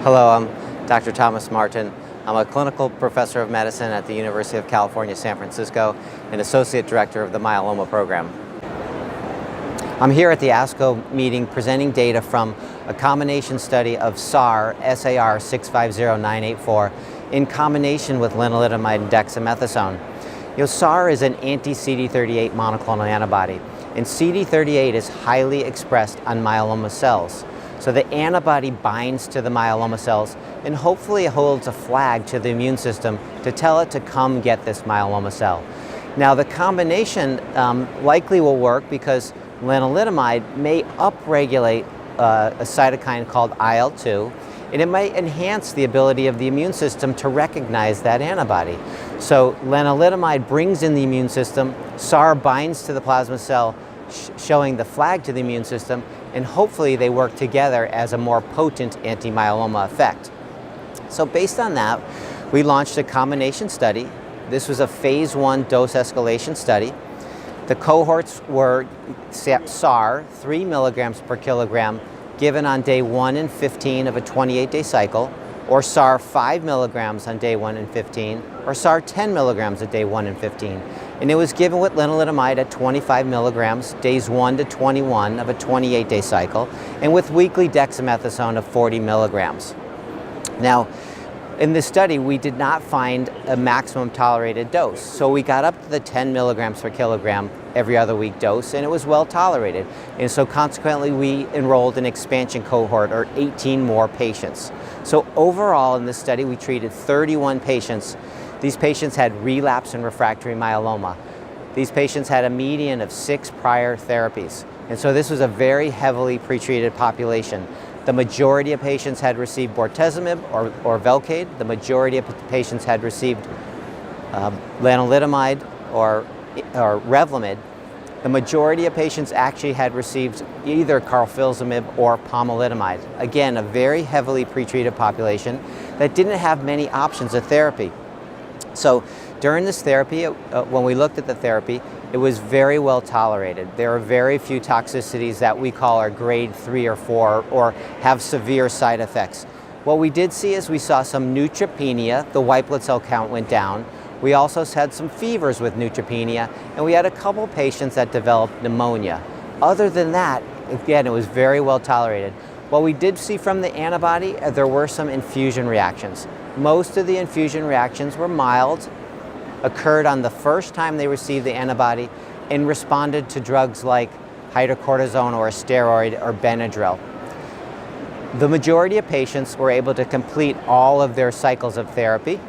Hello, I'm Dr. Thomas Martin. I'm a clinical professor of medicine at the University of California, San Francisco, and associate director of the myeloma program. I'm here at the ASCO meeting presenting data from a combination study of SAR650984 in combination with lenalidomide and dexamethasone. SAR is an anti-CD38 monoclonal antibody, and CD38 is highly expressed on myeloma cells. So the antibody binds to the myeloma cells and hopefully holds a flag to the immune system to tell it to come get this myeloma cell. Now the combination likely will work because lenalidomide may upregulate a cytokine called IL-2, and it might enhance the ability of the immune system to recognize that antibody. So lenalidomide brings in the immune system, SAR binds to the plasma cell, showing the flag to the immune system, and hopefully they work together as a more potent anti-myeloma effect. So based on that, we launched a combination study. This was a phase 1 dose escalation study. The cohorts were SAR 3 milligrams per kilogram given on day 1 and 15 of a 28-day cycle, or SAR 5 milligrams on day 1 and 15, or SAR 10 milligrams at day 1 and 15. And it was given with lenalidomide at 25 milligrams, days 1 to 21 of a 28-day cycle, and with weekly dexamethasone of 40 milligrams. Now, in this study, we did not find a maximum tolerated dose. So we got up to the 10 milligrams per kilogram every other week dose, and it was well tolerated. And so consequently, we enrolled an expansion cohort, or 18 more patients. So overall in this study, we treated 31 patients. These patients had relapsed and refractory myeloma. These patients had a median of 6 prior therapies. And so this was a very heavily pretreated population. The majority of patients had received bortezomib or Velcade. The majority of patients had received lenalidomide or Revlimid. The majority of patients actually had received either carfilzomib or pomalidomide. Again, a very heavily pretreated population that didn't have many options of therapy. So during this therapy, when we looked at the therapy, it was very well tolerated. There are very few toxicities that we call are grade 3 or 4 or have severe side effects. What we did see is we saw some neutropenia. The white blood cell count went down. We also had some fevers with neutropenia, and we had a couple patients that developed pneumonia. Other than that, again, it was very well tolerated. What we did see from the antibody, there were some infusion reactions. Most of the infusion reactions were mild, occurred on the first time they received the antibody, and responded to drugs like hydrocortisone or a steroid or Benadryl. The majority of patients were able to complete all of their cycles of therapy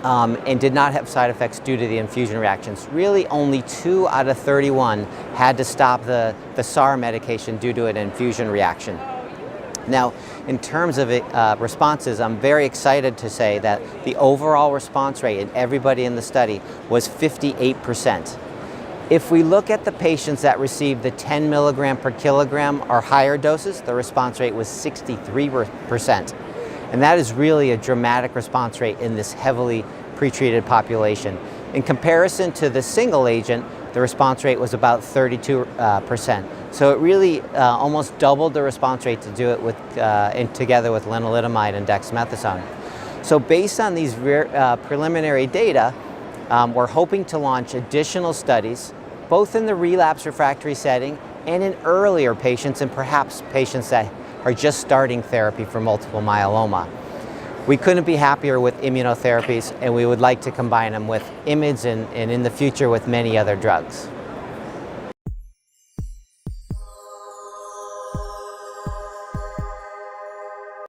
and did not have side effects due to the infusion reactions. Really only 2 out of 31 had to stop the SAR medication due to an infusion reaction. Now, in terms of responses, I'm very excited to say that the overall response rate in everybody in the study was 58%. If we look at the patients that received the 10 milligram per kilogram or higher doses, the response rate was 63%. And that is really a dramatic response rate in this heavily pretreated population. In comparison to the single agent, the response rate was about 32%. So it really almost doubled the response rate to do it with, together with lenalidomide and dexamethasone. So based on these preliminary data, we're hoping to launch additional studies, both in the relapse refractory setting and in earlier patients, and perhaps patients that are just starting therapy for multiple myeloma. We couldn't be happier with immunotherapies, and we would like to combine them with IMiDs and in the future with many other drugs.